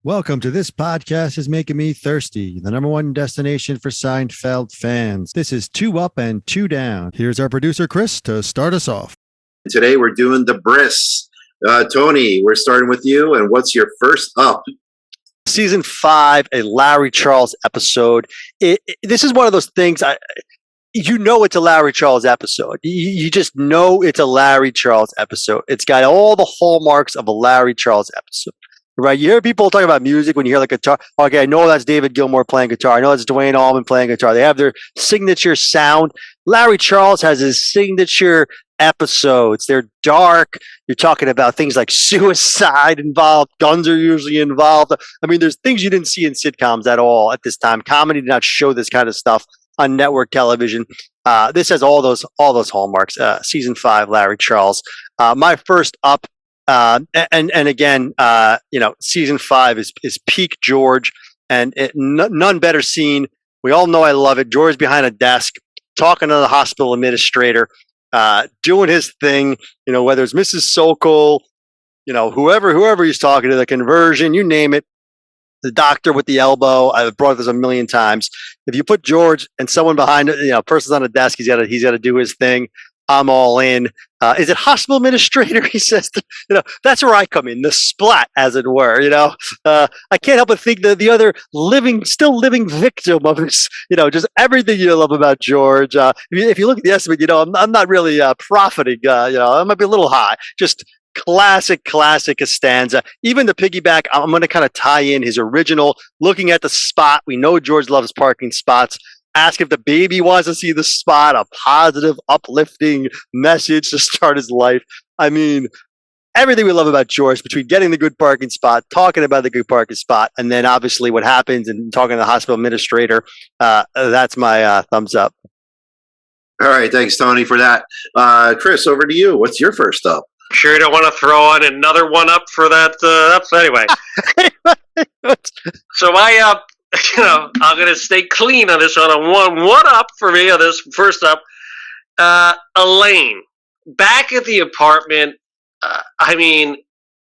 Welcome to This Podcast is Making Me Thirsty, the number one destination for Seinfeld fans. This is 2 Up and 2 Down. Here's our producer, Chris, to start us off. Today we're doing the Bris. Tony, we're starting with you, and what's your first up? Season 5, a Larry Charles episode. This is one of those things, it's a Larry Charles episode. You just know it's a Larry Charles episode. It's got all the hallmarks of a Larry Charles episode. Right, you hear people talking about music when you hear like guitar. Okay, I know that's David Gilmour playing guitar. I know that's Dwayne Allman playing guitar. They have their signature sound. Larry Charles has his signature episodes. They're dark. You're talking about things like suicide involved. Guns are usually involved. I mean, there's things you didn't see in sitcoms at all at this time. Comedy did not show this kind of stuff on network television. This has all those hallmarks. Season 5, Larry Charles. My first up. And again, season 5 is peak George, and none better seen. We all know I love it. George behind a desk, talking to the hospital administrator, doing his thing. You know, whether it's Mrs. Sokol, whoever he's talking to, the conversion, you name it. The doctor with the elbow. I've brought this a million times. If you put George and someone behind, person's on a desk, he's got to do his thing. I'm all in. Is it hospital administrator? He says, that's where I come in, the splat, as it were. I can't help but think that the other still living victim of this, just everything you love about George. If you look at the estimate, I'm not really profiting. I might be a little high. Just classic Costanza. Even the piggyback, I'm going to kind of tie in his original, looking at the spot. We know George loves parking spots. Ask if the baby wants to see the spot, a positive, uplifting message to start his life. I mean, everything we love about George, between getting the good parking spot, talking about the good parking spot, and then obviously what happens and talking to the hospital administrator, that's my thumbs up. All right, thanks, Tony, for that. Chris, over to you. What's your first up? Sure you don't want to throw on another one up for that? Anyway. So my up, I'm going to stay clean on this one. One up for me on this first up. Elaine, back at the apartment.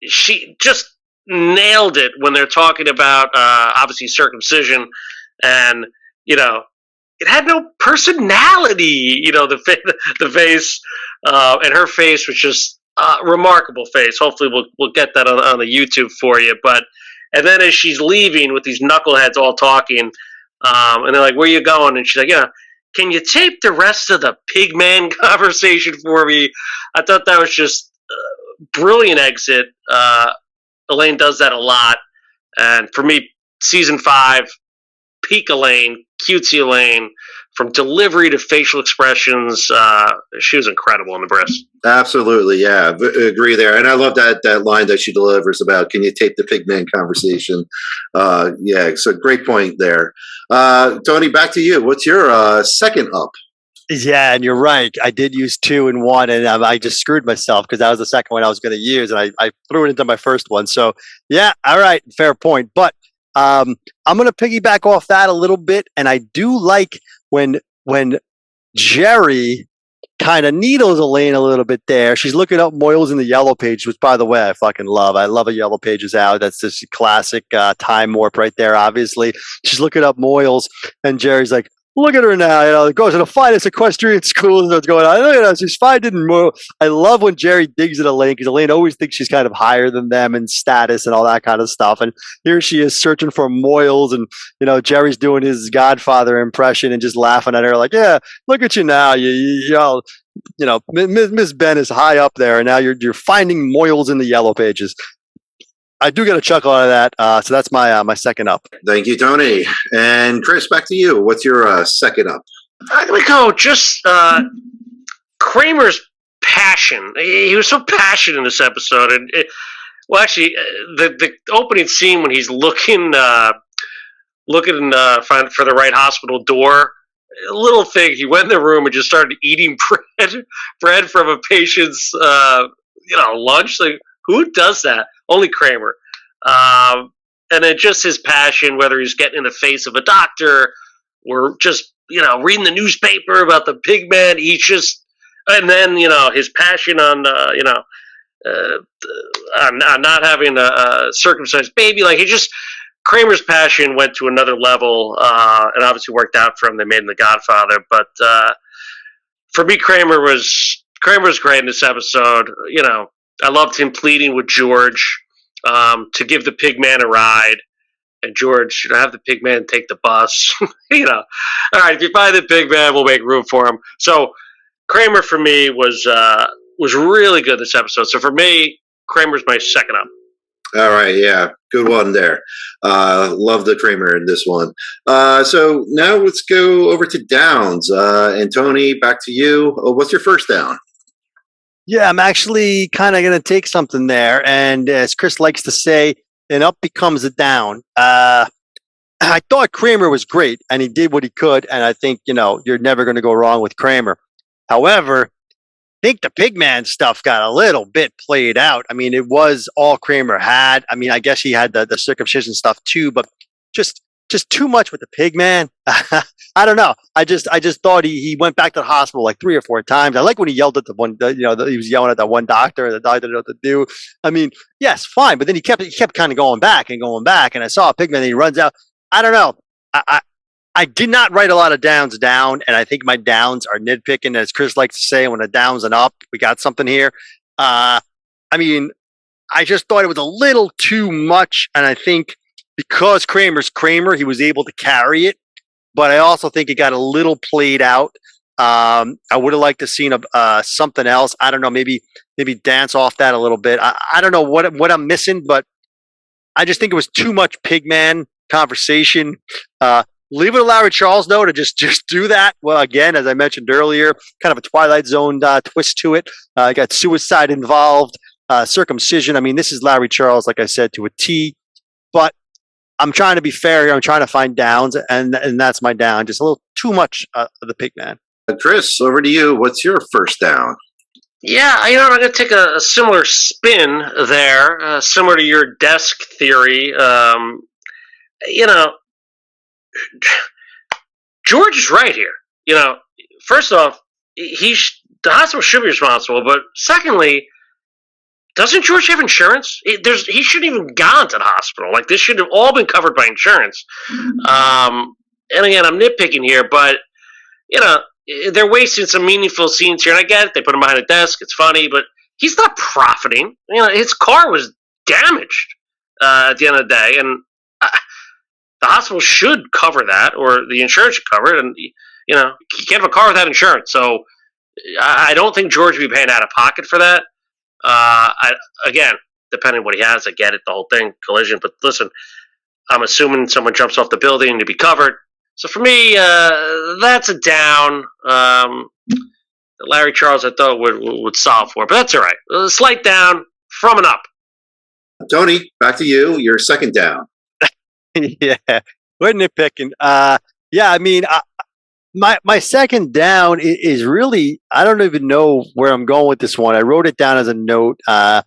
She just nailed it when they're talking about, obviously, circumcision. And, it had no personality, the face. And her face was just remarkable face. Hopefully we'll get that on the YouTube for you. And then as she's leaving with these knuckleheads all talking, and they're like, where are you going? And she's like, can you tape the rest of the pigman conversation for me? I thought that was just brilliant exit. Elaine does that a lot. And for me, season 5, peak Elaine, cutesy Elaine, from delivery to facial expressions, she was incredible in the Bris. Absolutely, yeah, agree there. And I love that line that she delivers about, can you tape the pigman conversation? Yeah, it's a great point there. Tony, back to you. What's your second up? Yeah, and you're right. I did use 2 and 1, and I just screwed myself because that was the second one I was going to use, and I threw it into my first one. So, yeah, all right, fair point. But I'm going to piggyback off that a little bit, and I do like when Jerry kind of needles Elaine a little bit there. She's looking up Moyle's in the Yellow Pages, which, by the way, I fucking love. I love a Yellow Pages out. That's just classic time warp right there, obviously. She's looking up Moyle's, and Jerry's like, look at her now, goes to the finest equestrian school and what's going on. Look at her, she's fine, didn't move. I love when Jerry digs at Elaine because Elaine always thinks she's kind of higher than them in status and all that kind of stuff. And here she is searching for Moyles, and Jerry's doing his Godfather impression and just laughing at her like, yeah, look at you now, Miss Ben is high up there, and now you're finding Moyles in the Yellow Pages. I do get a chuckle out of that, so that's my second up. Thank you, Tony. And Chris, back to you. What's your second up? I'm going to go just Kramer's passion. He was so passionate in this episode. And the opening scene when he's looking for the right hospital door, a little thing, he went in the room and just started eating bread from a patient's lunch. Like, who does that? Only Kramer. And then just his passion, whether he's getting in the face of a doctor or just, reading the newspaper about the pig man, and then, his passion on, on not having a circumcised baby. Like, Kramer's passion went to another level, and obviously worked out for him. They made him the Godfather, but for me, Kramer was great in this episode. I loved him pleading with George to give the pig man a ride. And George, have the pig man take the bus. All right, if you find the pig man, we'll make room for him. So Kramer for me was really good this episode. So for me, Kramer's my second up. All right, yeah, good one there. Love the Kramer in this one. So now let's go over to downs. And Tony, back to you. What's your first down? Yeah, I'm actually kind of going to take something there. And as Chris likes to say, an up becomes a down. I thought Kramer was great, and he did what he could. And I think, you're never going to go wrong with Kramer. However, I think the Pigman stuff got a little bit played out. I mean, it was all Kramer had. I mean, I guess he had the circumcision stuff too, but just too much with the Pigman. I don't know. I just thought he went back to the hospital like 3 or 4 times. I like when he yelled at he was yelling at that one doctor, and the doctor didn't know what to do. I mean, yes, fine, but then he kept kind of going back, and I saw a Pigman and he runs out. I don't know. I did not write a lot of downs down, and I think my downs are nitpicking. As Chris likes to say, when a down's an up, we got something here. I mean, I just thought it was a little too much, and I think because Kramer's Kramer, he was able to carry it, but I also think it got a little played out. I would have liked to seen something else. I don't know, maybe dance off that a little bit. I don't know what I'm missing, but I just think it was too much Pigman conversation. Leave it to Larry Charles, though, to just do that. Well, again, as I mentioned earlier, kind of a Twilight Zone twist to it. Got suicide involved, circumcision. I mean, this is Larry Charles, like I said, to a T. But I'm trying to be fair here. I'm trying to find downs, and that's my down. Just a little too much of the Pigman. Chris, over to you. What's your first down? Yeah, I'm going to take a similar spin there, similar to your desk theory. George is right here. First off, the hospital should be responsible, but secondly, doesn't George have insurance? He shouldn't even gone to the hospital. Like, this should have all been covered by insurance. And again, I'm nitpicking here, but they're wasting some meaningful scenes here. And I get it; they put him behind a desk. It's funny, but he's not profiting. His car was damaged at the end of the day, and the hospital should cover that, or the insurance should cover it. And you can't have a car without insurance. So I don't think George would be paying out of pocket for that. Again, depending on what he has, I get it, the whole thing, collision. But listen, I'm assuming someone jumps off the building to be covered. So for me, that's a down. Larry Charles, I thought would solve for, but that's all right. A slight down from an up. Tony, back to you. Your second down. Yeah, we're nitpicking. I mean, my second down is really, I don't even know where I'm going with this one. I wrote it down as a note. I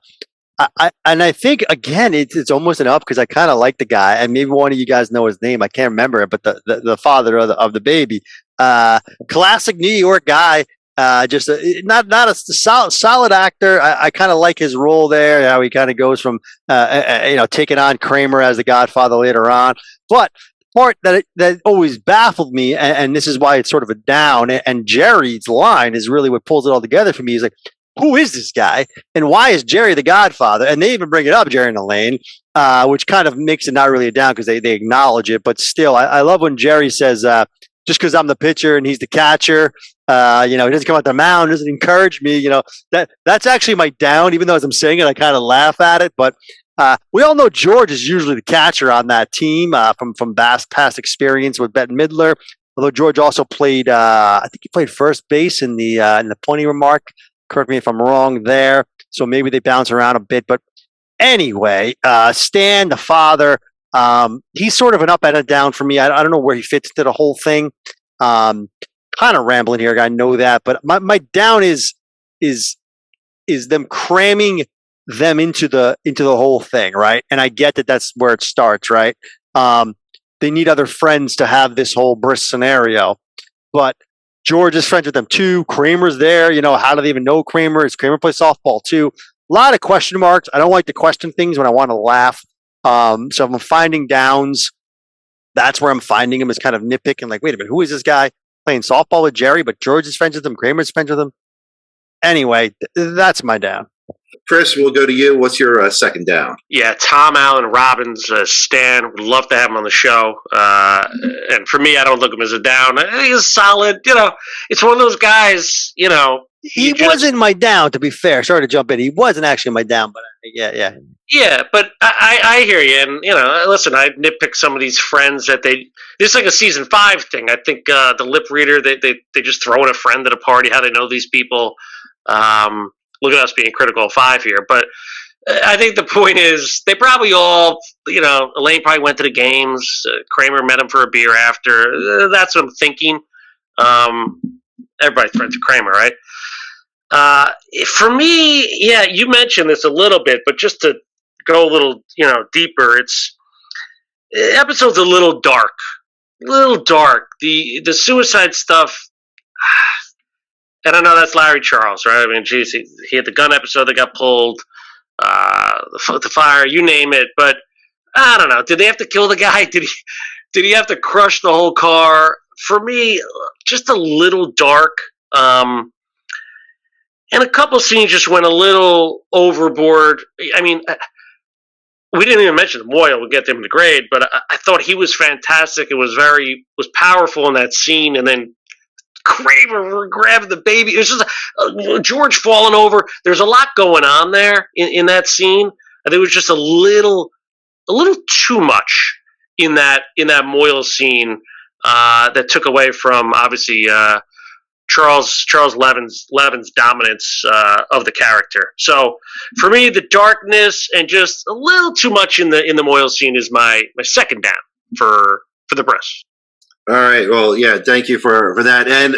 think, again, it's almost an up because I kind of like the guy, and maybe one of you guys know his name. I can't remember it, but the father of the baby, classic New York guy. Just not a solid actor. I kind of like his role there. How he kind of goes from taking on Kramer as the Godfather later on. But part that always baffled me, and this is why it's sort of a down. And Jerry's line is really what pulls it all together for me. He's like, who is this guy, and why is Jerry the Godfather? And they even bring it up, Jerry and Elaine, which kind of makes it not really a down because they acknowledge it. But still, I love when Jerry says, just because I'm the pitcher and he's the catcher, he doesn't come out the mound, doesn't encourage me. That's actually my down, even though as I'm saying it, I kind of laugh at it. But we all know George is usually the catcher on that team from past experience with Bette Midler. Although George also played, I think he played first base in the punting remark. Correct me if I'm wrong there. So maybe they bounce around a bit. But anyway, Stan, the father, he's sort of an up and a down for me. I don't know where he fits into the whole thing. Kind of rambling here, I know that. But my down is them cramming them into the whole thing, right? And I get that that's where it starts, right? They need other friends to have this whole Bris scenario. But George is friends with them too. Kramer's there. How do they even know Kramer? Is Kramer play softball too? lot of question marks. I don't like to question things when I want to laugh. So if I'm finding downs, that's where I'm finding him, is kind of nitpicking, like, wait a minute, who is this guy playing softball with Jerry, but George is friends with him, Kramer's friends with him? Anyway, that's my down. Chris, we'll go to you. What's your second down? Yeah, Tom Allen Robbins, Stan, would love to have him on the show. And for me, I don't look him as a down. I think he's solid. It's one of those guys, He wasn't my down, to be fair. Sorry to jump in. He wasn't actually my down, but yeah. Yeah, but I hear you. And, listen, I nitpick some of these friends that it's like a season 5 thing. I think the lip reader, they just throw in a friend at a party, how they know these people. Look at us being critical of 5 here. But I think the point is they probably all, Elaine probably went to the games. Kramer met him for a beer after. That's what I'm thinking. Everybody's friends with Kramer, right? For me, yeah, you mentioned this a little bit, but just to go a little, deeper, episode's a little dark. The suicide stuff, and I know that's Larry Charles, right? I mean, geez, he had the gun episode that got pulled, the fire, you name it. But I don't know. Did they have to kill the guy? Did he have to crush the whole car? For me, just a little dark. And a couple scenes just went a little overboard. I mean, we didn't even mention Moyle. We'll get to him in the grade, but I thought he was fantastic. It was powerful in that scene. And then Kramer grabbing the baby. It was just George falling over. There's a lot going on there in that scene. I think it was just a little too much in that Moyle scene that took away from, obviously, Charles Levin's dominance of the character. So for me, the darkness and just a little too much in the Moyle scene is my second down for the Bris. All right. Well, yeah, thank you for that. And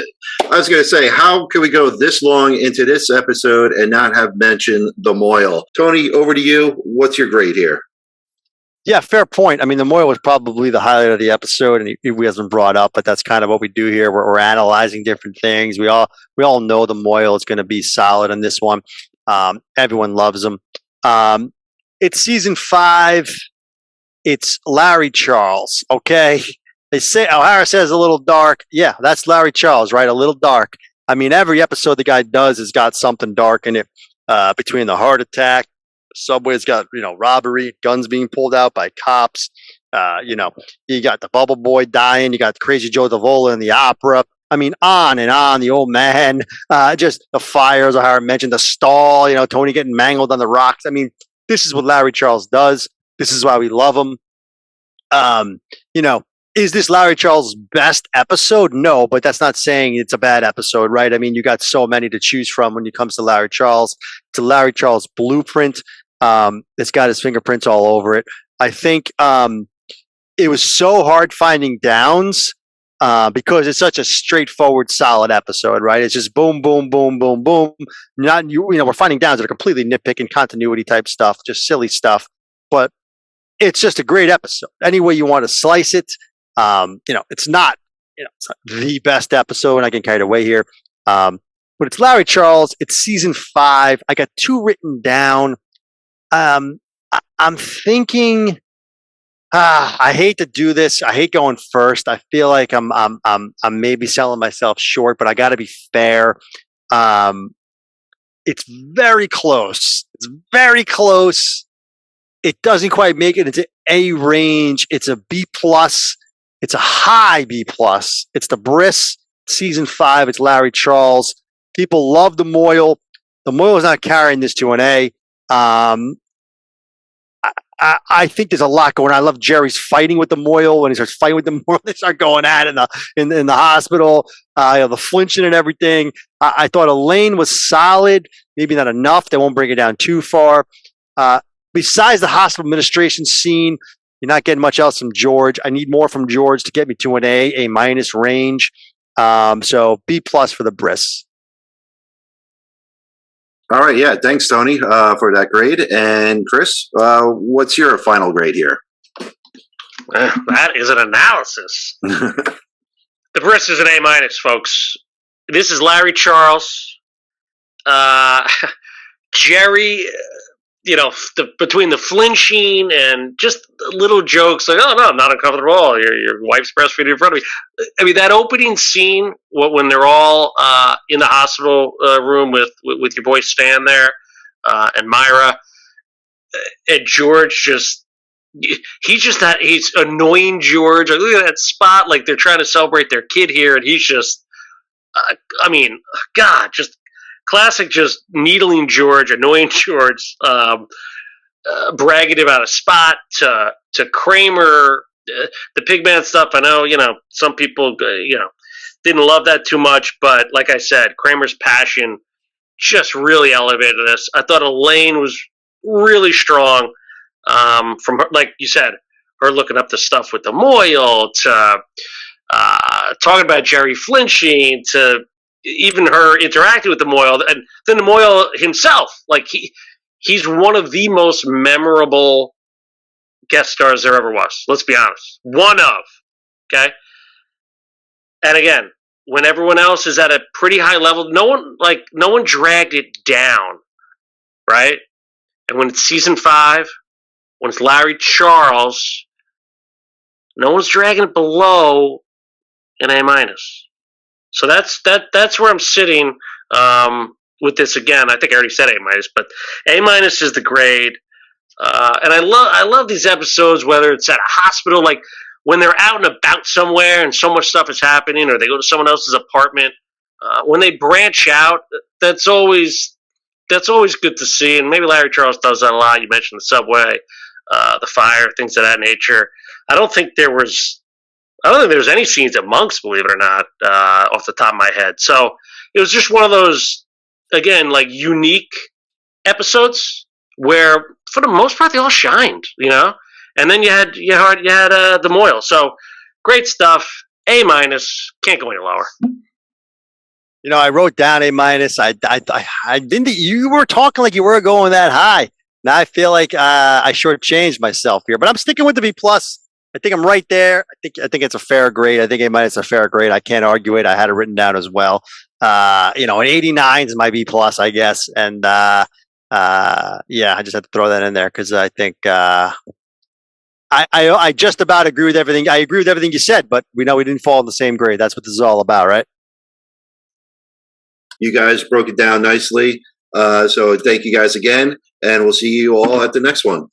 I was going to say, how can we go this long into this episode and not have mentioned the Moyle? Tony, over to you. What's your grade here? Yeah, fair point. I mean, the Moyle was probably the highlight of the episode, and he wasn't brought up, but that's kind of what we do here. We're analyzing different things. We all know the Moyle is going to be solid in this one. Everyone loves him. It's season 5. It's Larry Charles. Okay, they say O'Hara says a little dark. Yeah, that's Larry Charles, right? A little dark. I mean, every episode the guy does has got something dark in it. Between the heart attack. Subway's got, robbery, guns being pulled out by cops. You got the Bubble Boy dying. You got Crazy Joe Davola in the opera. I mean, on and on. The old man, just the fires. I mentioned the stall. Tony getting mangled on the rocks. I mean, this is what Larry Charles does. This is why we love him. Is this Larry Charles' best episode? No, but that's not saying it's a bad episode, right? I mean, you got so many to choose from when it comes to Larry Charles. It's a Larry Charles blueprint. It's got his fingerprints all over it. I think it was so hard finding downs because it's such a straightforward, solid episode, right? It's just boom, boom, boom, boom, boom. We're finding downs that are completely nitpicking, continuity type stuff, just silly stuff. But it's just a great episode. Any way you want to slice it. It's not the best episode, and I can carry it away here. But it's Larry Charles. It's season 5. I got 2 written down. I'm thinking. I hate to do this. I hate going first. I feel like I'm maybe selling myself short, but I got to be fair. It's very close. It's very close. It doesn't quite make it into A range. It's a B plus. It's a high B plus. It's the Bris season 5. It's Larry Charles. People love the Moyle. The Moyle is not carrying this to an A. I think there's a lot going on. I love Jerry's fighting with the Moyle. When he starts fighting with the Moyle, they start going at it in the hospital. The flinching and everything. I thought Elaine was solid. Maybe not enough. They won't bring it down too far. Besides the hospital administration scene, you're not getting much else from George. I need more from George to get me to an A minus range. So B plus for the Bris. All right, yeah. Thanks, Tony, for that grade. And Chris, what's your final grade here? That is an analysis. The Bris is an A minus, folks. This is Larry Charles. Jerry, between the flinching and just little jokes like, "Oh no, I'm not uncomfortable at all. Your wife's breastfeeding in front of me." I mean, that opening scene when they're all in the hospital room with your boy Stan there and Myra and George he's annoying George. Like, look at that spot. Like they're trying to celebrate their kid here, and he's just, God, just classic, just needling George, annoying George, bragging about a spot to Kramer, the Pigman stuff. I know, some people, didn't love that too much, but like I said, Kramer's passion just really elevated this. I thought Elaine was really strong. From her, like you said, her looking up the stuff with the Moyle to talking about Jerry flinching to even her interacting with the Moyle, and then the Moyle himself. Like he's one of the most memorable guest stars there ever was. Let's be honest, one of. Okay, and again, when everyone else is at a pretty high level, no one dragged it down, right? And when it's season 5. When it's Larry Charles, no one's dragging it below an A-. So that's where I'm sitting with this again. I think I already said A-, but A- is the grade. And I love these episodes, whether it's at a hospital, like when they're out and about somewhere and so much stuff is happening, or they go to someone else's apartment. When they branch out, that's always good to see. And maybe Larry Charles does that a lot. You mentioned the subway. The fire, things of that nature. I don't think there was any scenes at Monk's, believe it or not, off the top of my head. So it was just one of those, again, like unique episodes where, for the most part, they all shined, And then you had the Moyle. So great stuff. A-, can't go any lower. I wrote down A-. I didn't. You were talking like you were going that high. Now I feel like I shortchanged myself here, but I'm sticking with the B+. I think I'm right there. I think it's a fair grade. I think A- is a fair grade. I can't argue it. I had it written down as well. An 89 is my B+, I guess. And I just had to throw that in there because I think I just about agree with everything. I agree with everything you said, but we know we didn't fall in the same grade. That's what this is all about, right? You guys broke it down nicely. So thank you guys again, and we'll see you all at the next one.